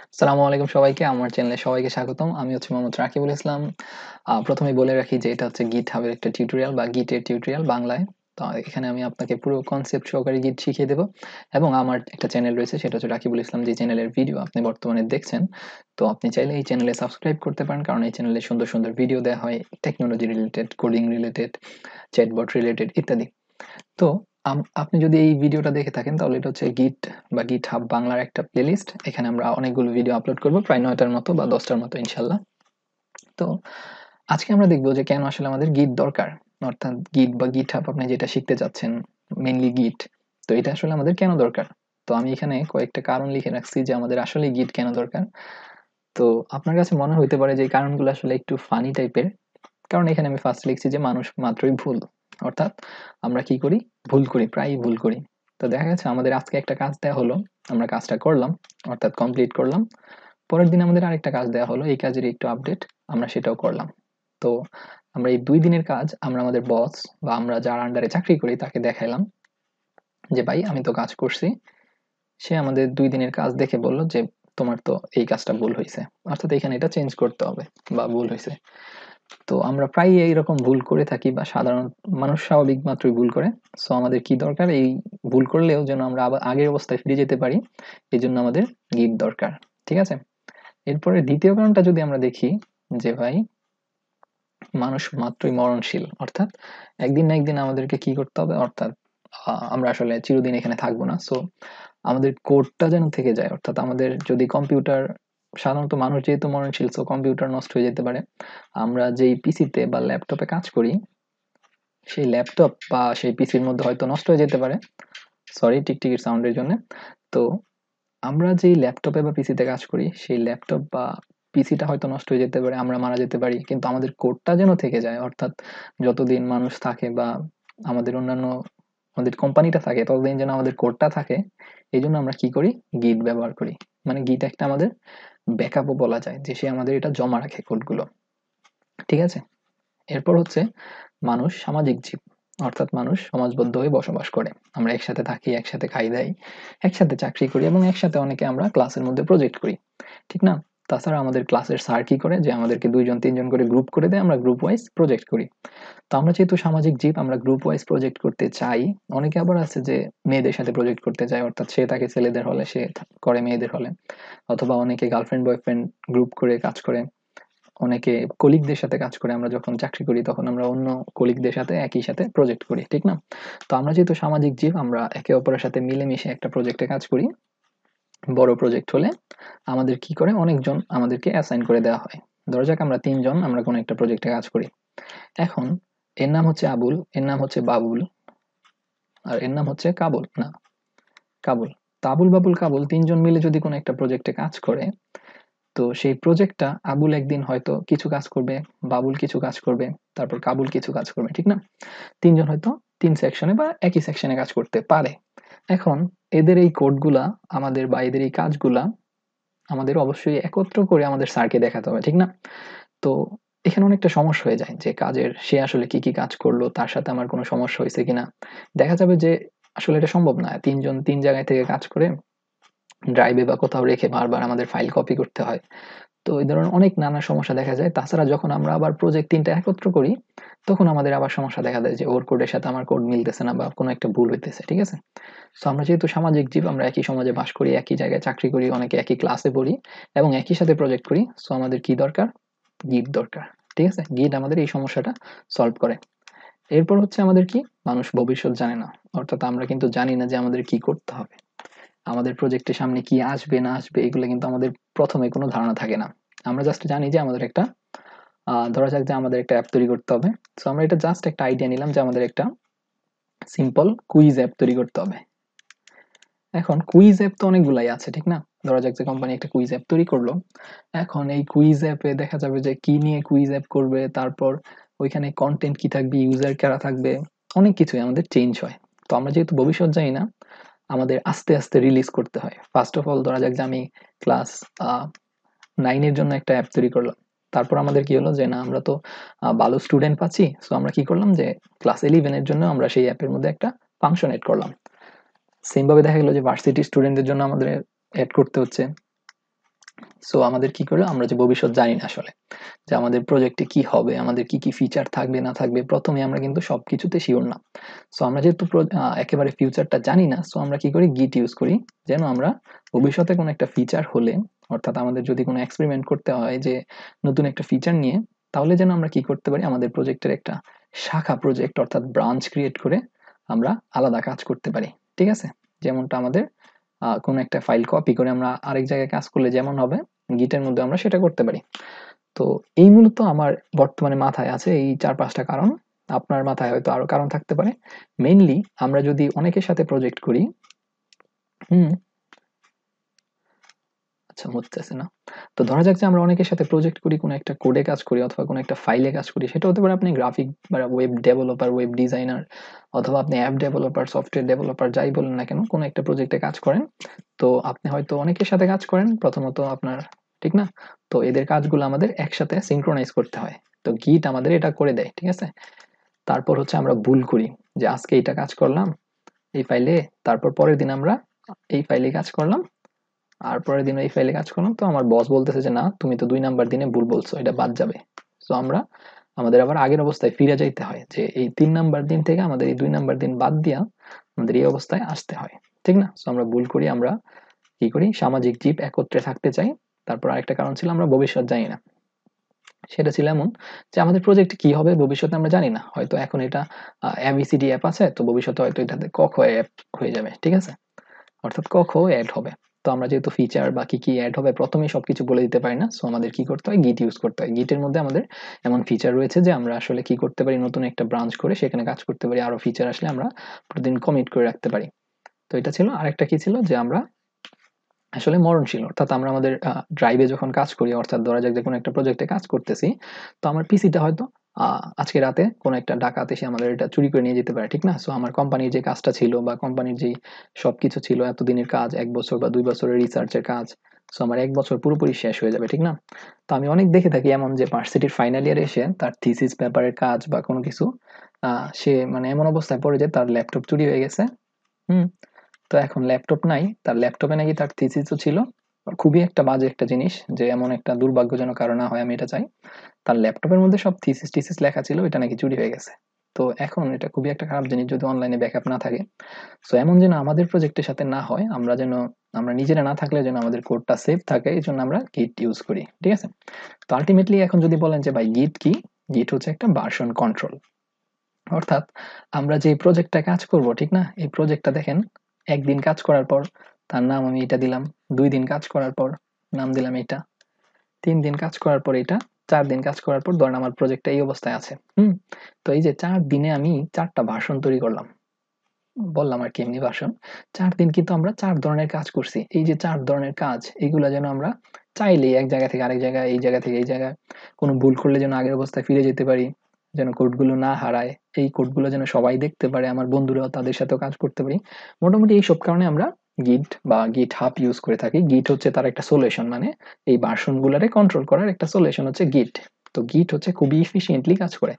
আসসালামু আলাইকুম সবাইকে। আমার চ্যানেলে সবাইকে স্বাগতম। আমি হচ্ছে মোহাম্মদ রাকিবুল ইসলাম। প্রথমেই বলে রাখি যে এটা হচ্ছে GitHub এর একটা টিউটোরিয়াল বা Git এর টিউটোরিয়াল বাংলায়। তো এখানে আমি আপনাকে পুরো কনসেপ্ট সহকারে Git শিখিয়ে দেব এবং আমার একটা চ্যানেল রয়েছে সেটা হচ্ছে রাকিবুল ইসলাম, যে চ্যানেলের ভিডিও আপনি বর্তমানে দেখছেন। তো আপনি চাইলে এই চ্যানেলে সাবস্ক্রাইব করতে পারেন, কারণ এই চ্যানেলে সুন্দর, সুন্দর ভিডিও দেয়া হয় technology related, coding related, chatbot related ইত্যাদি। তো আপনি যদি এই ভিডিওটা দেখে থাকেন তাহলে এটা হচ্ছে গিট বা GitHub বাংলার একটা প্লেলিস্ট। এখানে আমরা অনেকগুলো ভিডিও আপলোড করব, প্রায় ৯টার মতো বা ১০টার মতো ইনশাল্লাহ। তো আজকে আমরা দেখব যে কেন আসলে আমাদের গিট দরকার, অর্থাৎ গিট বা GitHub আপনি যেটা শিখতে চাচ্ছেন, মেইনলি গিট। তো এটা আসলে আমাদের কেন দরকার? তো আমি এখানে কয়েকটা কারণ লিখে রাখছি যে আমাদের আসলে গিট কেন দরকার। তো আপনার কাছে মনে হইতে পারে যে এই কারণগুলো আসলে একটু ফানি টাইপের, কারণ এখানে আমি ফার্স্ট লিখছি যে মানুষ মাত্রই ভুল। অর্থাৎ আমরা কি করি? ভুল করি, প্রায়ই ভুল করি। তো দেখা গেছে আমাদের আজকে একটা কাজ দেয়া হলো, আমরা কাজটা করলাম, অর্থাৎ কমপ্লিট করলাম। পরের দিন আমাদের আরেকটা কাজ দেয়া হলো, এই কাজের একটু আপডেট, আমরা সেটাও করলাম। তো আমরা এই ২ দিনের কাজ আমরা আমাদের বস বা আমরা যার আন্ডারে চাকরি করি তাকে দেখাইলাম যে, "ভাই আমি তো কাজ করছি।" সে আমাদের ২ দিনের কাজ দেখে বলল যে, "তোমার তো এই কাজটা ভুল হইছে। অর্থাৎ এখানে এটা চেঞ্জ করতে হবে বা ভুল হইছে।" তো আমরা প্রায়ই এইরকম ভুল করে থাকি বা সাধারণ মানুষ স্বাভাবিক মাত্রই ভুল করে। সো আমাদের কি দরকার? এই ভুল করলেও যেন আমরা আবার আগের অবস্থায় ফিরে যেতে পারি, এজন্য আমাদের গিট দরকার। ঠিক আছে? এরপরে ২য় কারণটা যদি আমরা দেখি যে ভাই, মানুষ মাত্রই মরণশীল। অর্থাৎ একদিন না একদিন আমাদেরকে কি করতে হবে? অর্থাৎ আমরা আসলে চিরদিন এখানে থাকবো না। সো আমাদের কোডটা যেন থেকে যায়। অর্থাৎ আমাদের যদি কম্পিউটার, সাধারণত মানুষ যেহেতু মরণশীল, সো কম্পিউটার নষ্ট হয়ে যেতে পারে। আমরা যেই পিসিতে বা ল্যাপটপে কাজ করি, সেই ল্যাপটপ বা সেই পিসির মধ্যে হয়তো নষ্ট হয়ে যেতে পারে। সরি টিকটিকির সাউন্ডের জন্য। তো আমরা যেই ল্যাপটপে বা পিসিতে কাজ করি, সেই ল্যাপটপ বা পিসিটা হয়তো নষ্ট হয়ে যেতে পারে, আমরা মারা যেতে পারি। কিন্তু আমাদের কোডটা যেন থেকে যায়। অর্থাৎ যতদিন মানুষ থাকে বা আমাদের অন্যান্য আমাদের কোম্পানিটা থাকে, ততদিন যেন আমাদের কোডটা থাকে। এইজন্য আমরা কি করি? গিট ব্যবহার করি। মানে গিট একটা আমাদের ব্যাকআপও বলা যায়, যে সে আমাদের এটা জমা রাখে কোডগুলো। ঠিক আছে? এরপর হচ্ছে মানুষ সামাজিক জীব। অর্থাৎ মানুষ সমাজবদ্ধ হয়ে বসবাস করে। আমরা একসাথে থাকি, একসাথে খাই-দাই, একসাথে চাকরি করি এবং একসাথে অনেকে আমরা ক্লাসের মধ্যে প্রজেক্ট করি। ঠিক না? তাছাড়া আমাদের ক্লাসের স্যার কি করে? যে আমাদেরকে ২ জন ৩ জন করে গ্রুপ করে দেয়, আমরা গ্রুপ ওয়াইজ প্রজেক্ট করি। তো আমরা যেহেতু সামাজিক জীব, আমরা গ্রুপ ওয়াইজ প্রজেক্ট করতে চাই। অনেকে আবার আছে যে মেয়েদের সাথে প্রজেক্ট করতে চায়। অর্থাৎ সে থাকে ছেলেদের হলে, সে করে মেয়েদের হলে। অথবা অনেকে গার্লফ্রেন্ড বয়ফ্রেন্ড গ্রুপ করে কাজ করে। অনেকে কলিগদের সাথে কাজ করে। আমরা যখন চাকরি করি তখন আমরা অন্য কলিগদের সাথে একই সাথে প্রজেক্ট করি। ঠিক না? তো আমরা যেহেতু সামাজিক জীব, আমরা একে অপরের সাথে মিলেমিশে একটা প্রজেক্টে কাজ করি। বড় প্রজেক্ট হলে আমাদের কি করে? অনেকজন আমাদেরকে অ্যাসাইন করে দেওয়া হয়। ধরা যাক আমরা ৩ জন আমরা কোনো একটা প্রজেক্টে কাজ করি। এখন এর নাম হচ্ছে আবুল, এর নাম হচ্ছে বাবুল, আর এর নাম হচ্ছে কাবুল। না, কাবুল। তো আবুল, বাবুল, কাবুল ৩ জন মিলে যদি কোনো একটা প্রজেক্টে কাজ করে, তো সেই প্রজেক্টটা আবুল একদিন হয়তো কিছু কাজ করবে, বাবুল কিছু কাজ করবে, তারপর কাবুল কিছু কাজ করবে। ঠিক না? ৩ জন হয়তো ৩ সেকশনে বা একই সেকশনে কাজ করতে পারে। এখন এদের এই কোডগুলা আমাদের বা এদের এই কাজগুলা আমাদের অবশ্যই একত্র করে আমাদের স্যারকে দেখাতে হবে। ঠিক না? তো এখানে অনেকটা সমস্যা হয়ে যায় যে কাজের সে আসলে কি, কি কাজ করলো, তার সাথে আমার কোনো সমস্যা হইছে কিনা। দেখা যাবে যে আসলে এটা সম্ভব না। ৩ জন ৩ জায়গায় থেকে কাজ করে ড্রাইভে বা কোথাও রেখে বারবার আমাদের ফাইল কপি করতে হয়। তো এই ধরনের অনেক নানা সমস্যা দেখা যায়। তাছাড়া যখন আমরা আবার প্রজেক্ট ৩ টা একত্র করি, তখন আমাদের আবার সমস্যা দেখা দেয় যে ওর কোডের সাথে আমার কোড মিলতেছে না বা কোনো একটা ভুল হইতেছে। ঠিক আছে? সো আমরা যেহেতু সামাজিক জীব, আমরা একই সমাজে বাস করি, একই জায়গায় চাকরি করি, অনেকে একই ক্লাসে পড়ি এবং একই সাথে প্রজেক্ট করি। সো আমাদের কি দরকার? গিট দরকার। ঠিক আছে? গিট আমাদের এই সমস্যাটা সলভ করে। এরপর হচ্ছে আমাদের কি? মানুষ ভবিষ্যৎ জানে না। অর্থাৎ আমরা কিন্তু জানি না যে আমাদের কি করতে হবে। আমাদের প্রজেক্টের সামনে কি আসবে না আসবে এগুলো কিন্তু আমাদের ১ম এ কোনো ধারণা থাকে না। আমরা জাস্ট জানি যে আমাদের একটা ধরা যাক যে আমাদের একটা অ্যাপ তৈরি করতে হবে। সো আমরা এটা জাস্ট একটা আইডিয়া নিলাম যে আমাদের একটা সিম্পল কুইজ অ্যাপ তৈরি করতে হবে। এখন কুইজ অ্যাপ তো অনেকগুলাই আছে, ঠিক না? ধরা যাক যে কোম্পানি একটা কুইজ অ্যাপ তৈরি করলো। এখন এই কুইজ অ্যাপে দেখা যাবে যে কি নিয়ে কুইজ অ্যাপ করবে, তারপর ওইখানে কনটেন্ট কি থাকবে, ইউজার কারা থাকবে, অনেক কিছুই আমাদের চেঞ্জ হয়। তো আমরা যেহেতু ভবিষ্যৎ জানি না, আমাদের আস্তে, আস্তে রিলিজ করতে হয়। ফার্স্ট অফ অল ধরা যাক যে আমি ক্লাস আ 9 এর জন্য একটা অ্যাপ তৈরি করলাম। তারপর আমাদের কি হলো যে না আমরা তো ভালো স্টুডেন্ট পাচ্ছি। সো আমরা কি করলাম যে ক্লাস 11 এর জন্য আমরা সেই অ্যাপের মধ্যে একটা ফাংশন এড করলাম। সেম ভাবে দেখা গেল যে ভার্সিটি স্টুডেন্টদের জন্য আমাদের এড করতে হচ্ছে। সো আমাদের কি করলো, আমরা যে ভবিষ্যৎ জানি না আসলে যে আমাদের প্রজেক্টে কি হবে, আমাদের কি কি ফিচার থাকবে না থাকবে, প্রথমে আমরা কিন্তু সবকিছুতে শিওর না। সো আমরা যেহেতু একেবারে ফিউচারটা জানি না, সো আমরা কি করি, গিট ইউজ করি, যেন আমরা ভবিষ্যতে কোনো একটা ফিচার হলে, অর্থাৎ আমাদের যদি কোনো এক্সপেরিমেন্ট করতে হয় যে নতুন একটা ফিচার নিয়ে, তাহলে যেন আমরা কি করতে পারি, আমাদের প্রজেক্টের একটা শাখা প্রজেক্ট অর্থাৎ ব্রাঞ্চ ক্রিয়েট করে আমরা আলাদা কাজ করতে পারি। ঠিক আছে, যেমনটা আমাদের কোনো একটা ফাইল কপি করে আমরা আরেক জায়গায় কাজ করলে যেমন হবে, গিটের মধ্যে আমরা সেটা করতে পারি। তো এই মূলত আমার বর্তমানে মাথায় আছে এই ৪-৫টা কারণ। আপনার মাথায় হয়তো আরো কারণ থাকতে পারে। মেইনলি আমরা যদি অনেকের সাথে প্রজেক্ট করি, হুম, আচ্ছা মুছতেছে না। তো ধরা যাক যে আমরা অনেকের সাথে প্রজেক্ট করি, কোনো একটা কোডে কাজ করি অথবা কোনো একটা ফাইলে কাজ করি। সেটা হতে পারে আপনি গ্রাফিক বা ওয়েব ডেভেলপার, ওয়েব ডিজাইনার, অথবা আপনি অ্যাপ ডেভেলপার, সফটওয়্যার ডেভেলপার, যাই বলেন না কেন, কোনো একটা প্রজেক্টে কাজ করেন। তো আপনি হয়তো অনেকের সাথে কাজ করেন প্রথমত আপনার, ঠিক না? তো এদের কাজগুলো আমাদের একসাথে সিনক্রোনাইজ করতে হয়। তো গিট আমাদের এটা করে দেয়, ঠিক আছে? তারপর হচ্ছে আমরা ভুল করি যে আজকে এটা কাজ করলাম এই ফাইলে, তারপর পরের দিন আমরা এই ফাইলে কাজ করলাম, আর পরের দিন এই ফাইলে কাজ করলাম, তো আমার বস বলতেছে যে না তুমি তো ২ নাম্বার দিনে ভুল বলছো, এটা বাদ যাবে। তো আমরা আমাদের আবার আগের অবস্থায় ফিরে যাইতে হয় যে এই ৩ নাম্বার দিন থেকে আমাদের এই ২ নাম্বার দিন বাদ দিয়া আমাদের এই অবস্থায় আসতে হয়, ঠিক না? তো আমরা ভুল করি, আমরা কি করি, সামাজিক জীব, একত্রে থাকতে চাই। তারপর আরেকটা কারণ ছিল আমরা ভবিষ্যৎ জানি না। সেটা ছিল এমন যে আমাদের প্রজেক্ট কি হবে ভবিষ্যতে আমরা জানি না, হয়তো এখন এটা এবিসিডি অ্যাপ আছে, তো ভবিষ্যতে হয়তো এটাতে ক খ অ্যাপ হয়ে যাবে, ঠিক আছে? অর্থাৎ ক খ অ্যাড হবে। তো আমরা যেহেতু ফিচার বা কি কি অ্যাড হবে প্রথমেই সবকিছু বলে দিতে পারি না, সো আমাদের কি করতে হয়, গিট ইউজ করতে হয়। গিটের মধ্যে আমাদের এমন ফিচার রয়েছে যে আমরা আসলে কি করতে পারি, নতুন একটা ব্রাঞ্চ করে সেখানে কাজ করতে পারি, আরো ফিচার আসলে আমরা প্রতিদিন কমিট করে রাখতে পারি। তো এটা ছিল। আরেকটা কি ছিল যে আমরা আসলে মরণশীল, অর্থাৎ আমরা আমাদের ড্রাইভে যখন কাজ করি, অর্থাৎ ধরা যাক যে কোনো একটা প্রজেক্টে কাজ করতেছি, তো আমার পিসিটা হয়তো আজকে রাতে কোনো একটা ডাকাত এসে আমাদের এটা চুরি করে নিয়ে যেতে পারে, ঠিক না? সো আমার কোম্পানির যে কাজটা ছিল বা কোম্পানির যেই সবকিছু ছিল, এতদিনের কাজ, ১ বছর বা ২ বছরের রিসার্চের কাজ, সো আমার ১ বছর পুরোপুরি শেষ হয়ে যাবে, ঠিক না? তো আমি অনেক দেখে থাকি এমন যে ভার্সিটির ফাইনাল ইয়ারে এসে তার থিসিস পেপারের কাজ বা কোনো কিছু সে মানে এমন অবস্থায় পড়ে যে তার ল্যাপটপ চুরি হয়ে গেছে। হুম, তো এখন ল্যাপটপ নাই, তার ল্যাপটপে নাকি তার থিসিসও ছিল। খুবই একটা বাজে একটা জিনিস যে এমন একটা দুর্ভাগ্যজনক কারণ না হয়, আমি এটা চাই। তার ল্যাপটপের মধ্যে সব থিসিস টিসিস লেখা ছিল, এটা নাকি চুরি হয়ে গেছে। তো এখন এটা খুবই একটা খারাপ জিনিস যদি অনলাইনে ব্যাকআপ না থাকে। সো এমন যেন আমাদের প্রজেক্টের সাথে না হয়, আমরা যেন, আমরা নিজেরা না থাকলে যেন আমাদের কোডটা সেফ থাকে, এই জন্য আমরা গিট ইউজ করি, ঠিক আছে? তো আলটিমেটলি এখন যদি বলেন যে ভাই গিট কি, গিট হচ্ছে একটা ভার্সন কন্ট্রোল। অর্থাৎ আমরা যে প্রজেক্টটা কাজ করব, ঠিক না, এই প্রজেক্টটা দেখেন, একদিন কাজ করার পর তার নাম আমি এটা দিলাম, ২ দিন কাজ করার পর নাম দিলাম এটা, ৩ দিন কাজ করার পর এটা, ৪ দিন কাজ করার পর ধরেন আমার প্রজেক্টটা এই অবস্থায় আছে। তো এই যে ৪ দিনে আমি ৪টা ভার্সন তৈরি করলাম, বললাম আর কি এমনি ভার্সন। ৪ দিন কিন্তু আমরা ৪ ধরনের কাজ করছি। এই যে ৪ ধরনের কাজ, এগুলা যেন আমরা চাইলেই এক জায়গা থেকে আরেক জায়গায়, এই জায়গা থেকে এই জায়গায়, কোনো ভুল করলে যেন আগের অবস্থায় ফিরে যেতে পারি, যেন কোডগুলো না হারায়, এই কোডগুলো যেন সবাই দেখতে পারে, আমার বন্ধুরাও তাদের সাথেও কাজ করতে পারি। মোটামুটি এইসব কারণে আমরা গিট বা গিট হাব ইউজ করে থাকি। গিট হচ্ছে তার একটা সলিউশন, মানে এই ভার্সনগুলারে কন্ট্রোল করার একটা সলিউশন হচ্ছে গিট। তো গিট হচ্ছে খুবই এফিশিয়েন্টলি কাজ করে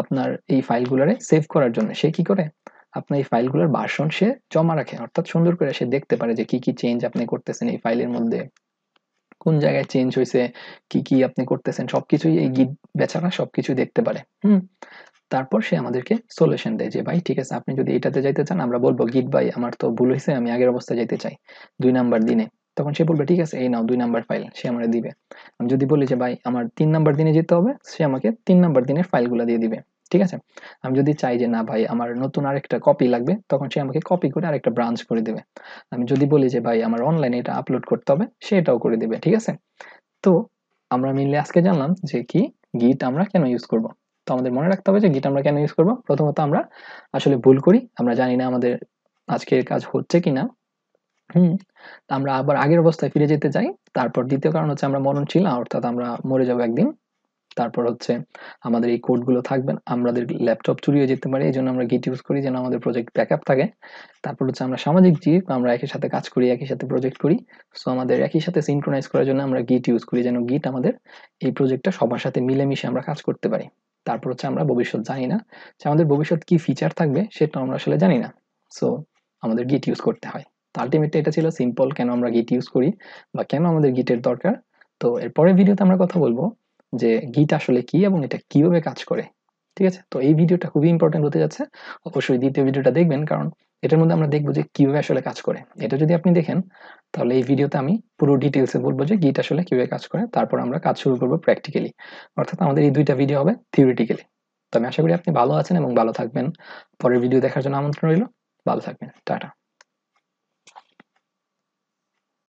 আপনার এই ফাইলগুলারে সেভ করার জন্য। সে কি করে, আপনার এই ফাইলগুলোর ভার্সন সে জমা রাখে, অর্থাৎ সুন্দর করে সে দেখতে পারে যে কি কি চেঞ্জ আপনি করতেছেন এই ফাইলের মধ্যে, কোন জায়গায় চেঞ্জ হয়েছে, কি কি আপনি করতেছেন, সবকিছুই এই গিট বেচারা সবকিছু দেখতে পারে। তারপর সে আমাদেরকে সলিউশন দেয় যে ভাই ঠিক আছে, আপনি যদি এটাতে যাইতে চান, আমরা বলবো গিট ভাই আমার তো ভুল হয়েছে, আমি আগের অবস্থায় যাইতে চাই ২ নাম্বার দিনে। তখন সে বলবে ঠিক আছে এই নাও ২ নাম্বার ফাইল, সে আমাকে দিবে। আমি যদি বলি যে ভাই আমার ৩ নাম্বার দিনে যেতে হবে, সে আমাকে ৩ নাম্বার দিনের ফাইলগুলো দিয়ে দিবে, ঠিক আছে? আমি যদি চাই যে না ভাই আমার নতুন আরেকটা কপি লাগবে, তখন সে আমাকে কপি করে আরেকটা ব্রাঞ্চ করে দেবে। আমি যদি বলি যে ভাই আমার অনলাইনে এটা আপলোড করতে হবে, সে এটাও করে দেবে, ঠিক আছে? তো আমরা মেইনলি আজকে জানলাম যে কি, গিট আমরা কেন ইউজ করব। তো আমাদের মনে রাখতে হবে যে গিট আমরা কেন ইউজ করব। প্রথমত আমরা আসলে ভুল করি, আমরা জানি না আমাদের আজকের কাজ হচ্ছে কিনা। হুম, আমরা আবার আগের অবস্থায় ফিরে যেতে চাই। তারপর দ্বিতীয় কারণ হচ্ছে আমরা মরণশীল, অর্থাৎ আমরা মরে যাবো একদিন। তারপর হচ্ছে আমাদের এই কোডগুলো থাকবে না, আমাদের ল্যাপটপ চুরি হয়ে যেতে পারে, এই জন্য আমরা গিট ইউজ করি যেন আমাদের প্রজেক্ট ব্যাকআপ থাকে। তারপর হচ্ছে আমরা সামাজিক জীব, আমরা একই সাথে কাজ করি, একই সাথে প্রজেক্ট করি। সো আমাদের একই সাথে সিনক্রোনাইজ করার জন্য আমরা গিট ইউজ করি, যেন গিট আমাদের এই প্রজেক্টটা সবার সাথে মিলেমিশে আমরা কাজ করতে পারি। তারপর হচ্ছে আমরা ভবিষ্যৎ জানি না, যে আমাদের ভবিষ্যৎ কি ফিচার থাকবে সেটা আমরা আসলে জানি না। সো আমাদের গিট ইউজ করতে হয়। তো আলটিমেটলি এটা ছিল সিম্পল, কেন আমরা গিট ইউজ করি বা কেন আমাদের গিটের দরকার। তো এর পরের ভিডিওতে আমরা কথা বলবো যে গিট আসলে কি এবং এটা কিভাবে কাজ করে। ঠিক আছে? তো এই ভিডিওটা খুবই ইম্পর্টেন্ট হতে যাচ্ছে। অবশ্যই দ্বিতীয় ভিডিওটা দেখবেন, কারণ এটার মধ্যে আমরা দেখবো যে কিভাবে আসলে কাজ করে। এটা যদি আপনি দেখেন তাহলে এই ভিডিওতে আমি পুরো ডিটেইলসে বলবো যে গিট আসলে কিভাবে কাজ করে। তারপর আমরা কাজ শুরু করব প্র্যাকটিক্যালি। অর্থাৎ আমাদের এই ২ টা ভিডিও হবে থিওরিটিক্যালি। তো আমি আশা করি আপনি ভালো আছেন এবং ভালো থাকবেন। পরের ভিডিও দেখার জন্য আমন্ত্রণ রইল। ভালো থাকবেন। টাটা।